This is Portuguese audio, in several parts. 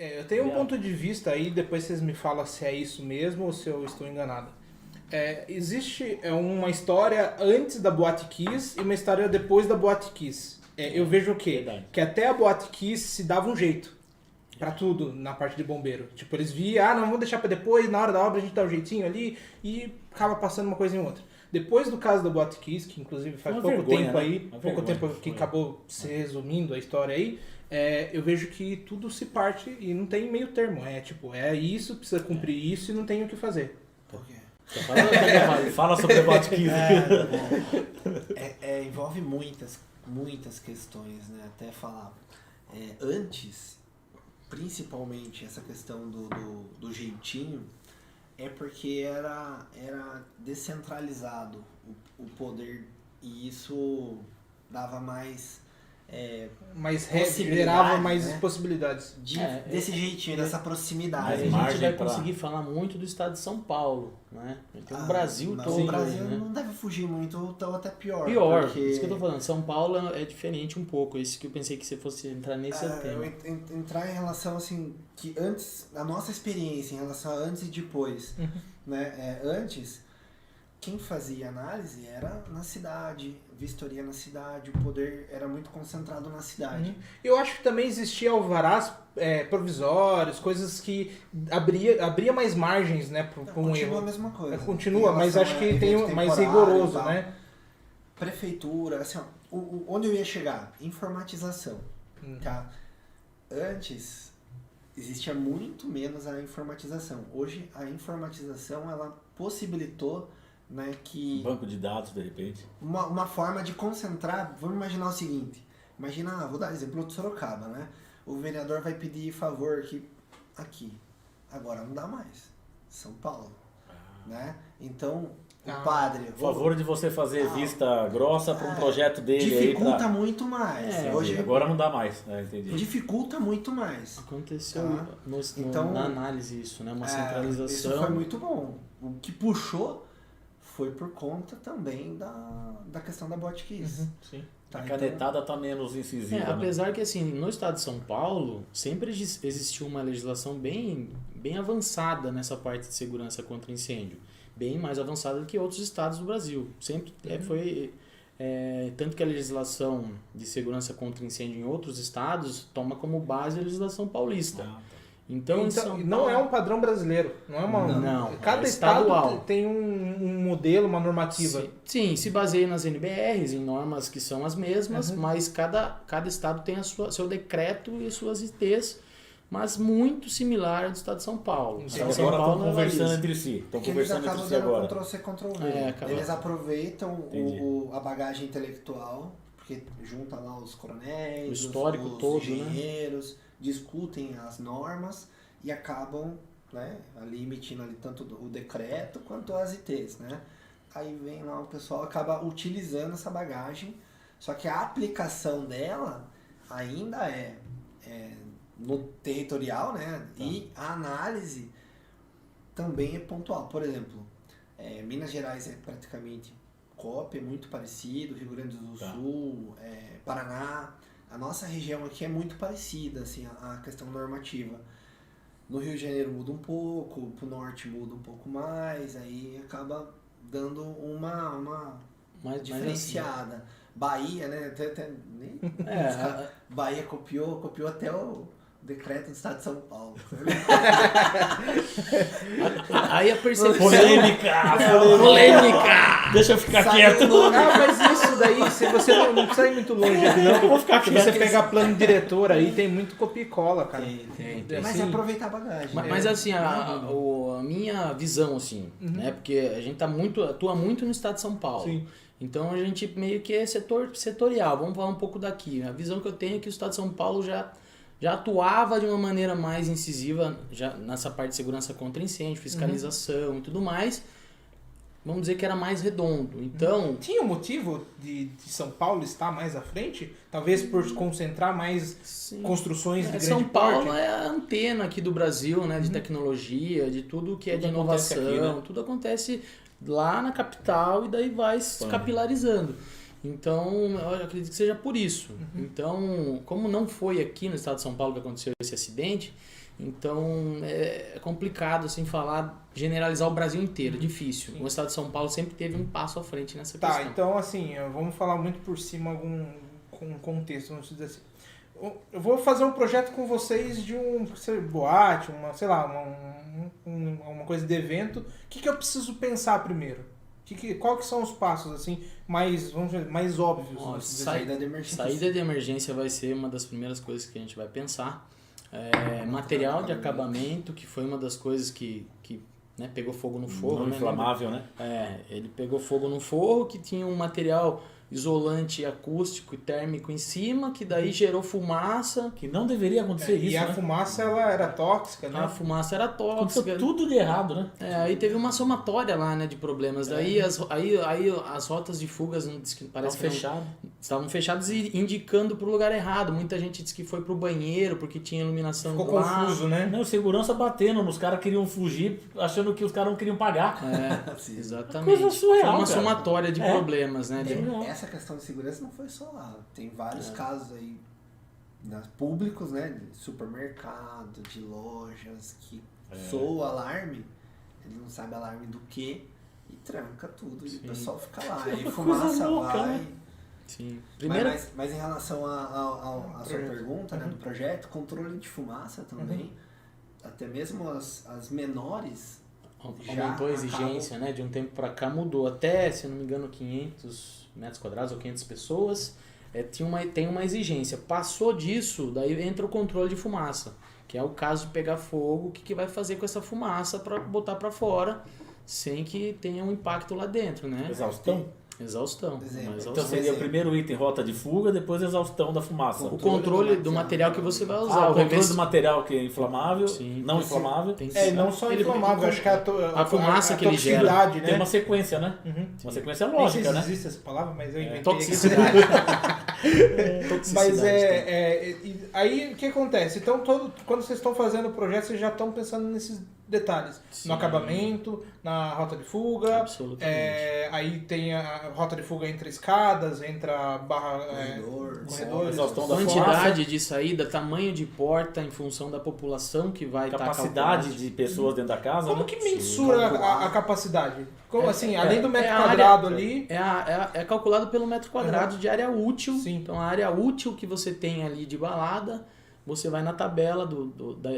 Eu tenho um ponto de vista aí, depois vocês me falam se é isso mesmo ou se eu estou enganado. Existe uma história antes da Boate Kiss e uma história depois da Boate Kiss. Eu vejo o quê? Verdade. Que até a Boate Kiss se dava um jeito pra tudo na parte de bombeiro. Tipo, eles viam, não, vamos deixar pra depois, na hora da obra a gente dá um jeitinho ali e acaba passando uma coisa em outra. Depois do caso da Boate Kiss, que inclusive faz pouco tempo aí, pouco tempo que acabou se resumindo a história aí, eu vejo que tudo se parte e não tem meio termo. É isso, precisa cumprir isso e não tem o que fazer. Por quê? Fala sobre o Boate Kiss. Envolve muitas questões, né? Até falar. Antes, principalmente essa questão do jeitinho, é porque era descentralizado o poder e isso dava mais gerava mais né? possibilidades. Desse jeitinho, dessa proximidade. Mas A gente vai conseguir falar muito do estado de São Paulo, né? Então o Brasil todo. O Brasil né? não deve fugir muito, ou até pior. Pior, porque... isso que eu tô falando. São Paulo é diferente um pouco. Isso que eu pensei que você fosse entrar nesse tema. Entrar em relação, assim, que antes, a nossa experiência em relação a antes e depois, né? Antes, quem fazia análise era na cidade, vistoria na cidade, o poder era muito concentrado na cidade. Eu acho que também existia alvarás provisórios, coisas que abria mais margens, né, para um erro. Continua a mesma coisa. Continua, mas acho que tem mais rigoroso, né? Prefeitura, assim, ó, onde eu ia chegar? Informatização, tá? Antes, existia muito menos a informatização. Hoje, a informatização, ela possibilitou, né, que... Banco de dados, de repente. Uma forma de concentrar, vamos imaginar o seguinte, vou dar exemplo do Sorocaba, né? O vereador vai pedir favor aqui, agora não dá mais, São Paulo, né? Então, o padre... Por favor de você fazer vista grossa para um projeto dele. Dificulta muito mais. Hoje, agora não dá mais, entendi. Dificulta muito mais. Aconteceu Então, na análise isso, né? Uma centralização. Isso foi muito bom. O que puxou foi por conta também da questão da Boate Kiss. Sim. A canetada tá menos incisiva. Apesar que assim, no estado de São Paulo, sempre existiu uma legislação bem avançada nessa parte de segurança contra incêndio. Bem mais avançada do que outros estados do Brasil. Sempre foi... tanto que a legislação de segurança contra incêndio em outros estados toma como base a legislação paulista. Então não é um padrão brasileiro. Não é uma. Não, cada estado tem um modelo, uma normativa. Sim, se baseia nas NBRs, em normas que são as mesmas, mas cada estado tem seu decreto e suas ITs, mas muito similar ao do estado de São Paulo. Agora estão conversando entre si. Estão conversando entre si agora. Ctrl-C, Ctrl-V. Eles aproveitam a bagagem intelectual, porque junta lá os coronéis, o histórico os todo, engenheiros, discutem as normas e acabam, né, ali emitindo ali tanto o decreto quanto as ITs, né? Aí vem lá o pessoal acaba utilizando essa bagagem, só que a aplicação dela ainda é no territorial, né? E a análise também é pontual. Por exemplo, Minas Gerais é praticamente cópia, é muito parecido, Rio Grande do Sul, Paraná. A nossa região aqui é muito parecida, assim, a questão normativa. No Rio de Janeiro muda um pouco, pro norte muda um pouco mais, aí acaba dando uma diferenciada. Assim, Bahia, né? Bahia copiou até o decreto do estado de São Paulo. Aí a percepção... Polêmica! Deixa eu ficar quieto. Mas isso daí, se você não precisa ir muito longe, não. Vou ficar Se você pegar plano diretor aí, tem muito copia e cola, cara. Tem. Mas é aproveitar a bagagem. Mas assim, a minha visão, assim, né? Porque a gente atua muito no estado de São Paulo. Sim. Então a gente meio que é setorial. Vamos falar um pouco daqui. A visão que eu tenho é que o estado de São Paulo já atuava de uma maneira mais incisiva já nessa parte de segurança contra incêndio, fiscalização e tudo mais. Vamos dizer que era mais redondo. Então... Tinha um motivo de São Paulo estar mais à frente? Talvez por concentrar mais construções de grande São Paulo porte? é a antena aqui do Brasil, né? De tecnologia, de tudo que é de inovação. Aqui, né? Tudo acontece lá na capital e daí vai se capilarizando. Então, eu acredito que seja por isso. Então, como não foi aqui no estado de São Paulo que aconteceu esse acidente, Então é complicado assim falar, generalizar o Brasil inteiro, difícil. O estado de São Paulo sempre teve um passo à frente nessa Tá, questão. então assim, vamos falar muito por cima com um contexto, vamos dizer assim. Eu vou fazer um projeto com vocês de boate, uma coisa de evento. O que eu preciso pensar primeiro? Qual que são os passos assim mais óbvios? Ó, Saída de emergência. Saída de emergência vai ser uma das primeiras coisas que a gente vai pensar. Material de acabamento, que foi uma das coisas que né, pegou fogo no forro. Não né? inflamável, né? Ele pegou fogo no forro, que tinha um material isolante acústico e térmico em cima, que daí gerou fumaça. Que não deveria acontecer isso, E a né? fumaça ela era tóxica, né? A fumaça era Aconteceu tóxica. tudo de errado, né? Aí teve uma somatória lá, né, de problemas. Daí as rotas de fugas parece que Fechado. estavam fechadas e indicando pro lugar errado. Muita gente disse que foi pro banheiro porque tinha iluminação Ficou lá. confuso, né? Não, segurança batendo, os caras queriam fugir, achando que os caras não queriam pagar. Exatamente. Coisa surreal, Foi uma cara. somatória de problemas, né? Essa questão de segurança não foi só lá. Tem vários casos aí públicos, né? De supermercado, de lojas, que soa o alarme, ele não sabe alarme do que, e tranca tudo. E o pessoal fica lá. E Coisa fumaça louca, vai. né? Sim. Mas em relação à sua pergunta, né, do projeto, controle de fumaça também, até mesmo as menores. Aumentou a exigência, né? De um tempo para cá mudou. Até, se eu não me engano, 500 metros quadrados ou 500 pessoas, tem uma exigência. Passou disso, daí entra o controle de fumaça, que é o caso de pegar fogo, o que vai fazer com essa fumaça para botar para fora, sem que tenha um impacto lá dentro, né? Exaustão. Exaustão. Exemplo. Então seria o primeiro item, rota de fuga, depois exaustão da fumaça. O controle do material que você vai usar. O controle do material que é inflamável, Sim. não inflamável. Tem que Não só inflamável, acho que a fumaça que ele gera. toxicidade, né? Tem uma sequência, né? Uma sequência lógica, Nem sei né? se existe essa palavra, mas eu inventei. Toxicidade. Mas aí o que acontece? Então, quando vocês estão fazendo o projeto, vocês já estão pensando nesses detalhes. Sim. No acabamento, na rota de fuga. Absolutamente. Aí tem a rota de fuga entre escadas, entre a barra... corredores. Exaustão da Quantidade de saída, tamanho de porta em função da população que vai estar capacidade de pessoas dentro da casa, Como né? que mensura a capacidade? Como assim? Além do metro a quadrado área- ali... É calculado pelo metro quadrado de área útil. Sim. Então a área útil que você tem ali de balada, você vai na tabela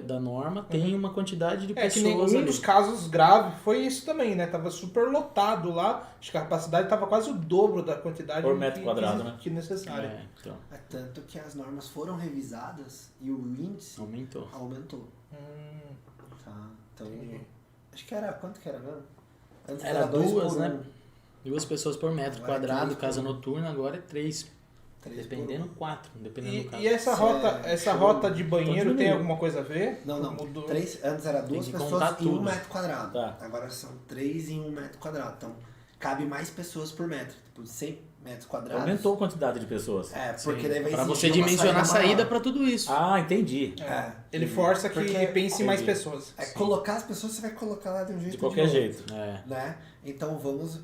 da norma, tem uma quantidade de que pessoas nenhum ali. dos casos graves foi isso também, né? Tava super lotado lá. Acho que a capacidade tava quase o dobro da quantidade Por metro quadrado, né? que necessária. Então, É tanto que as normas foram revisadas e o índice aumentou. aumentou. Tá? Então, Entendi. acho que era... Quanto que era mesmo? Antes Era dois duas, por né? um. 2 pessoas por metro Agora é quadrado, três casa por um. noturna, agora é 3. Três Dependendo, por 4, dependendo do caso. E essa Isso rota de banheiro diminuindo. tem alguma coisa a ver? Não. Mudou. Antes era duas que pessoas contar em 1 tudo. metro quadrado. Tá. Agora são 3 em 1 metro quadrado. Então, cabe mais pessoas por metro. Tipo, 100 metros quadrados. Aumentou a quantidade de pessoas. Porque daí vai Para exigir você uma dimensionar a saída maior. para tudo isso. Ah, entendi. Ele força que Porque- pense em mais Entendi. pessoas. Colocar as pessoas, você vai colocar lá de um jeito De qualquer outro, jeito. né? Então, vamos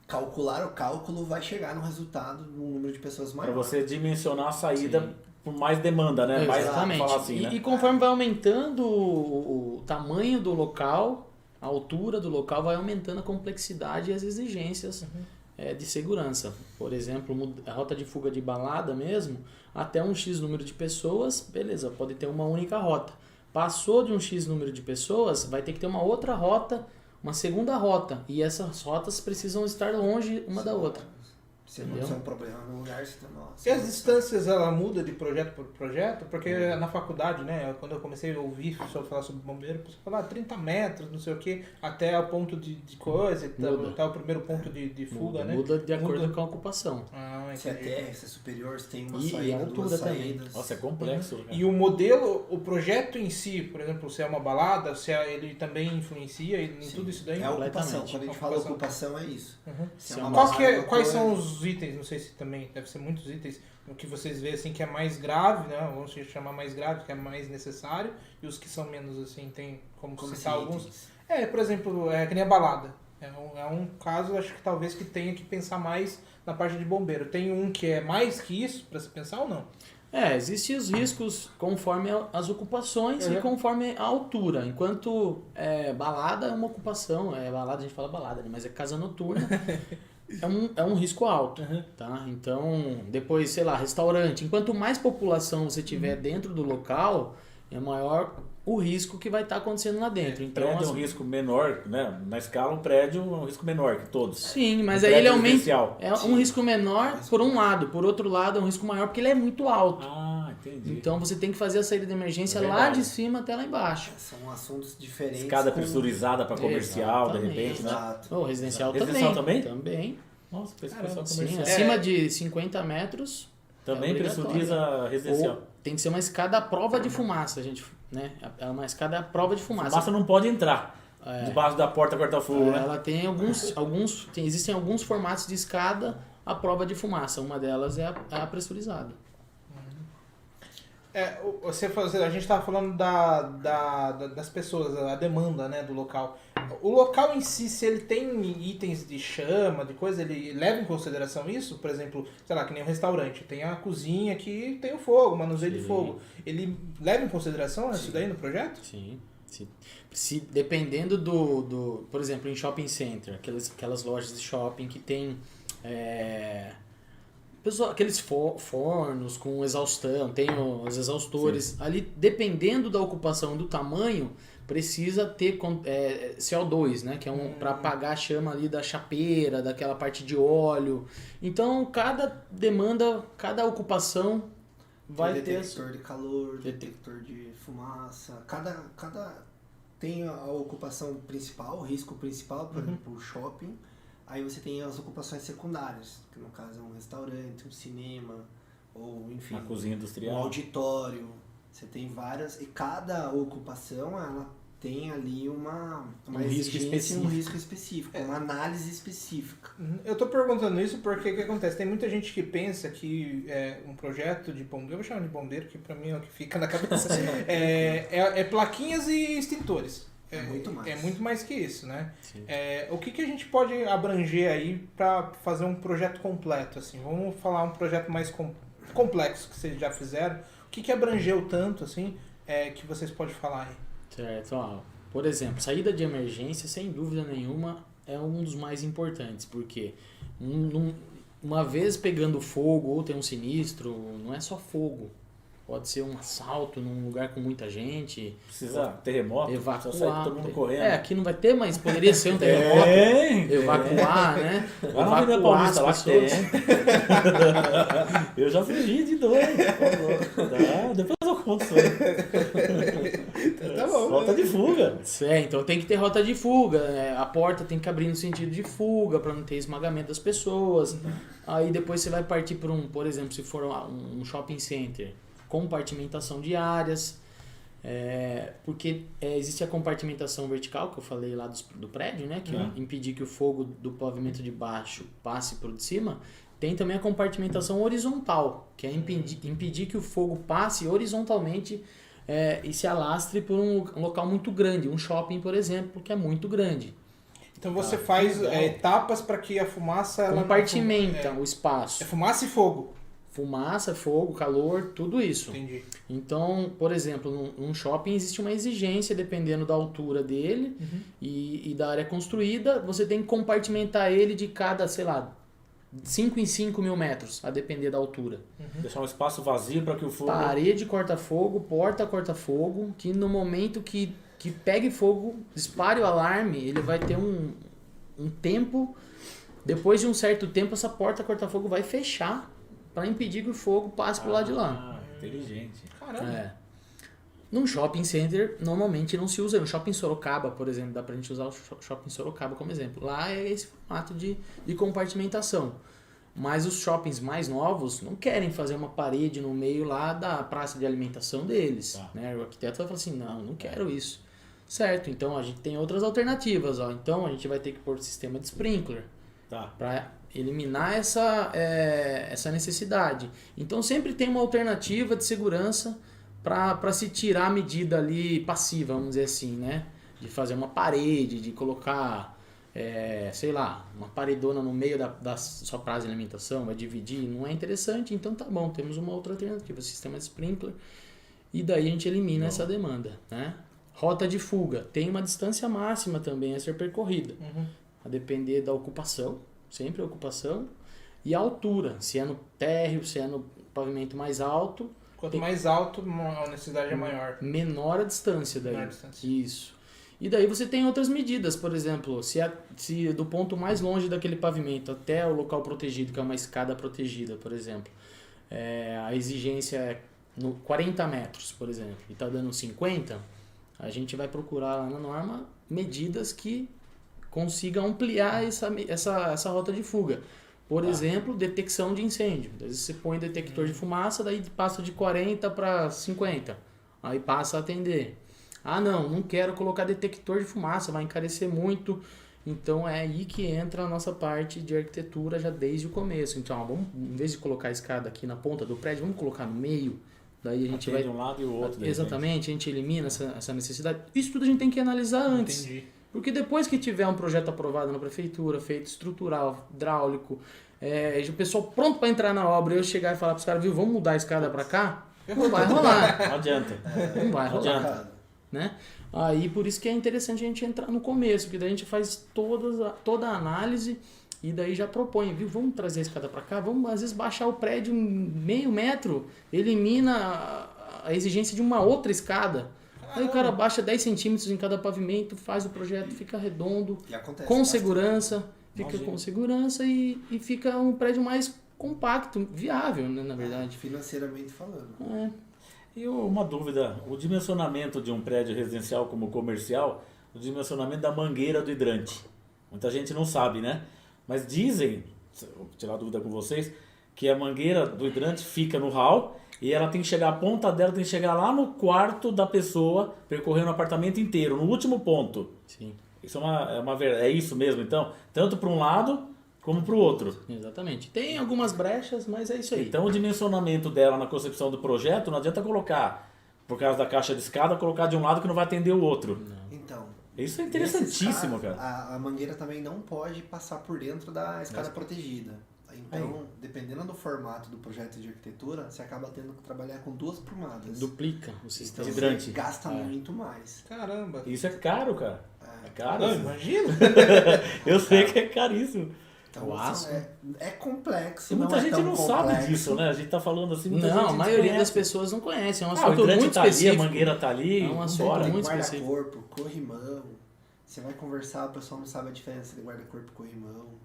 calcular o cálculo, vai chegar no resultado de um número de pessoas Para maior. você dimensionar a saída Sim. por mais demanda, né? Mais, Exatamente. falar assim, e, né? e conforme vai aumentando o tamanho do local, a altura do local, vai aumentando a complexidade e as exigências de segurança. Por exemplo, a rota de fuga de balada mesmo, até um X número de pessoas, beleza, pode ter uma única rota. Passou de um X número de pessoas, vai ter que ter uma outra rota, uma segunda rota. E essas rotas precisam estar longe uma da outra. Se acontecer um problema no lugar, você tá... Nossa, E as distâncias, ela muda de projeto por projeto? Porque na faculdade, né, quando eu comecei a ouvir falar sobre bombeiro, a pessoa falava 30 metros, não sei o que, até o ponto de coisa, até o primeiro ponto de fuga, né? Muda de acordo com a ocupação. Ah, Se a entendi. terra, se é superior, se tem uma E saída, a duas altura também. saídas. Nossa, é complexo. cara. E o modelo, o projeto em si, por exemplo, se é uma balada, se ele também influencia em tudo isso daí? É a ocupação. completamente. Quando a gente fala ocupação, é isso. Uhum. Se Se uma Quais balada, quais coisa- são os itens? Não sei se também deve ser muitos itens. O que vocês veem assim que é mais grave, né? Vamos chamar mais grave, que é mais necessário, e os que são menos assim, tem como Como citar assim, alguns. itens? Por exemplo, que nem a balada. É um caso, acho que talvez que tenha que pensar mais na parte de bombeiro. Tem um que é mais que isso para se pensar ou não? Existem os riscos conforme as ocupações e conforme a altura. Enquanto balada é uma ocupação, balada a gente fala balada, né? Mas é casa noturna, é um risco alto, tá? Então, depois, sei lá, restaurante. Enquanto mais população você tiver dentro do local, é maior o risco que vai estar acontecendo lá dentro. Então, prédio é um risco menor, né? Na escala, um prédio é um risco menor que todos. Sim, mas Um aí ele prédio aumenta. residencial. É um risco menor por um lado, por outro lado é um risco maior porque ele é muito alto. Ah, entendi. Então você tem que fazer a saída de emergência É lá verdade. de cima até lá embaixo. São assuntos diferentes. Escada com- pressurizada para comercial, de Exatamente. repente, né? Exato. O residencial, Residencial também? Também. Nossa, fez Caramba, pessoal Sim, comercial. acima de 50 metros. Também obrigatório. pressuriza residencial. Ou tem que ser uma escada à prova de fumaça, gente, né? É uma escada à prova de fumaça. Fumaça não pode entrar debaixo da porta corta-fogo, né? Ela tem existem alguns formatos de escada à prova de fumaça. Uma delas é a pressurizada. A gente estava falando das pessoas, a demanda, né, do local. O local em si, se ele tem itens de chama, de coisa, ele leva em consideração isso? Por exemplo, sei lá, que nem um restaurante, tem a cozinha que tem o fogo, manuseio de fogo. Ele leva em consideração isso daí no projeto? Sim. Dependendo por exemplo, em shopping center, aquelas lojas de shopping que tem aqueles fornos com exaustão, tem os exaustores. Ali, dependendo da ocupação do tamanho, precisa ter CO2, né? Que é para apagar a chama ali da chapeira, daquela parte de óleo. Então, cada demanda, cada ocupação vai ter... detector de calor, detector de fumaça. Cada tem a ocupação principal, o risco principal, por exemplo, o shopping. Aí você tem as ocupações secundárias, que no caso é um restaurante, um cinema, ou enfim, Uma cozinha um industrial. auditório. Você tem várias, e cada ocupação ela tem ali uma risco exigência, específico. um risco específico, uma análise específica. Eu tô perguntando isso porque o que acontece? Tem muita gente que pensa que um projeto de bombeiro, eu vou chamar de bombeiro, que pra mim é o que fica na cabeça, é plaquinhas e extintores. É muito mais. É muito mais que isso, né? O que a gente pode abranger aí para fazer um projeto completo? Assim? Vamos falar um projeto mais complexo que vocês já fizeram. O que abrangeu tanto assim que vocês podem falar aí? Certo. Por exemplo, saída de emergência, sem dúvida nenhuma, é um dos mais importantes, porque uma vez pegando fogo ou tem um sinistro, não é só fogo. Pode ser um assalto num lugar com muita gente. Precisa terremoto, Evacuar. precisa sair todo mundo correndo. Aqui não vai ter, mas poderia ser um terremoto. Evacuar, né? Vai na Avenida Paulista lá que tem. Eu já fugi de dois. Tá, depois eu conto isso aí. Tá bom. Rota de fuga. Então tem que ter rota de fuga. A porta tem que abrir no sentido de fuga para não ter esmagamento das pessoas. Aí depois você vai partir para por exemplo, se for um shopping center, compartimentação de áreas, porque existe a compartimentação vertical que eu falei lá do prédio, né, que impedir que o fogo do pavimento de baixo passe para o de cima. Tem também a compartimentação horizontal, que é impedir que o fogo passe horizontalmente e se alastre por um local muito grande, um shopping, por exemplo, que é muito grande. Então você faz etapas para que a fumaça... Compartimenta o espaço. É fumaça e fogo. Fumaça, fogo, calor, tudo isso. Entendi. Então, por exemplo, num shopping existe uma exigência, dependendo da altura dele e da área construída, você tem que compartimentar ele de cada, sei lá, 5 em 5 mil metros, a depender da altura. Deixar um espaço vazio para que o fogo... Parede corta-fogo, porta corta-fogo, que no momento que pegue fogo, dispare o alarme, ele vai ter um tempo, depois de um certo tempo, essa porta corta-fogo vai fechar para impedir que o fogo passe pro lado de lá. Inteligente. Caramba. Num shopping center, normalmente não se usa. No shopping Sorocaba, por exemplo, dá pra gente usar o shopping Sorocaba como exemplo. Lá é esse formato de compartimentação. Mas os shoppings mais novos não querem fazer uma parede no meio lá da praça de alimentação deles. Né? O arquiteto vai falar assim, não quero isso. Certo, então a gente tem outras alternativas. Então a gente vai ter que pôr sistema de sprinkler. Para eliminar essa necessidade. Então sempre tem uma alternativa de segurança para se tirar a medida ali passiva, vamos dizer assim, né? De fazer uma parede, de colocar sei lá, uma paredona no meio da sua praça de alimentação, vai dividir, não é interessante, então tá bom, temos uma outra alternativa, sistema de sprinkler, e daí a gente elimina essa demanda, né? Rota de fuga, tem uma distância máxima também a ser percorrida, a depender da ocupação, sempre a ocupação, e a altura, se é no térreo, se é no pavimento mais alto. Quanto mais alto, a necessidade é maior. Menor a distância daí. Menor a distância. Isso. E daí você tem outras medidas, por exemplo, se do ponto mais longe daquele pavimento até o local protegido, que é uma escada protegida, por exemplo, a exigência é 40 metros, por exemplo, e está dando 50, a gente vai procurar lá na norma medidas que consigam ampliar essa rota de fuga. Por exemplo, detecção de incêndio. Às vezes você põe detector de fumaça, daí passa de 40 para 50. Aí passa a atender. Ah, não quero colocar detector de fumaça, vai encarecer muito. Então é aí que entra a nossa parte de arquitetura já desde o começo. Então, vamos, em vez de colocar a escada aqui na ponta do prédio, vamos colocar no meio. Daí a gente vai... de um lado e o outro. Exatamente, a gente elimina essa necessidade. Isso tudo a gente tem que analisar antes. Entendi. Porque depois que tiver um projeto aprovado na prefeitura, feito estrutural, hidráulico, o pessoal pronto para entrar na obra, eu chegar e falar para os caras, viu, vamos mudar a escada para cá? Não vai rolar. Não adianta. Não vai Não rolar. adianta. Né? Aí por isso que é interessante a gente entrar no começo, porque daí a gente faz toda a análise e daí já propõe, viu, vamos trazer a escada para cá, vamos às vezes baixar o prédio meio metro, elimina a exigência de uma outra escada. Aí o cara baixa 10 centímetros em cada pavimento, faz o projeto, fica redondo, com segurança, fica com segurança e fica um prédio mais compacto, viável, né, na verdade. Financeiramente falando. E uma dúvida, o dimensionamento de um prédio residencial como comercial, o dimensionamento da mangueira do hidrante. Muita gente não sabe, né? Mas dizem, vou tirar a dúvida com vocês, que a mangueira do hidrante fica no hall e ela tem que chegar, a ponta dela tem que chegar lá no quarto da pessoa, percorrendo o apartamento inteiro, no último ponto. Sim. Isso é isso mesmo, então? Tanto para um lado como para o outro. Exatamente. Tem algumas brechas, mas é isso aí. Então o dimensionamento dela na concepção do projeto, não adianta colocar, por causa da caixa de escada, colocar de um lado que não vai atender o outro. Não. Então, Isso é interessantíssimo, nesses casos, cara. a mangueira também não pode passar por dentro da escada protegida. Então, dependendo do formato do projeto de arquitetura, você acaba tendo que trabalhar com 2 prumadas. Duplica o sistema. Então, hidrante. você gasta muito mais. Caramba. Isso é caro, cara. É caro. Não, imagina. Eu sei que é caríssimo. Então, O aço. é complexo. E muita não é gente tão não complexo. sabe disso, né? A gente tá falando assim, muita Não, gente a maioria das desconhece. pessoas não conhece. É um O assunto hidrante muito tá ali, a específico. mangueira tá ali, É um assunto fora. Tem muito específico. guarda-corpo, corrimão. Você vai conversar, o pessoal não sabe a diferença de guarda-corpo e corrimão.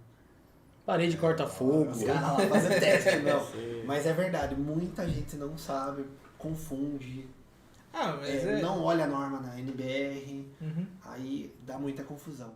Parede corta-fogo. Os caras lá fazem teste, não. Mas é verdade, muita gente não sabe, confunde, Ah, mas não olha a norma na NBR, aí dá muita confusão.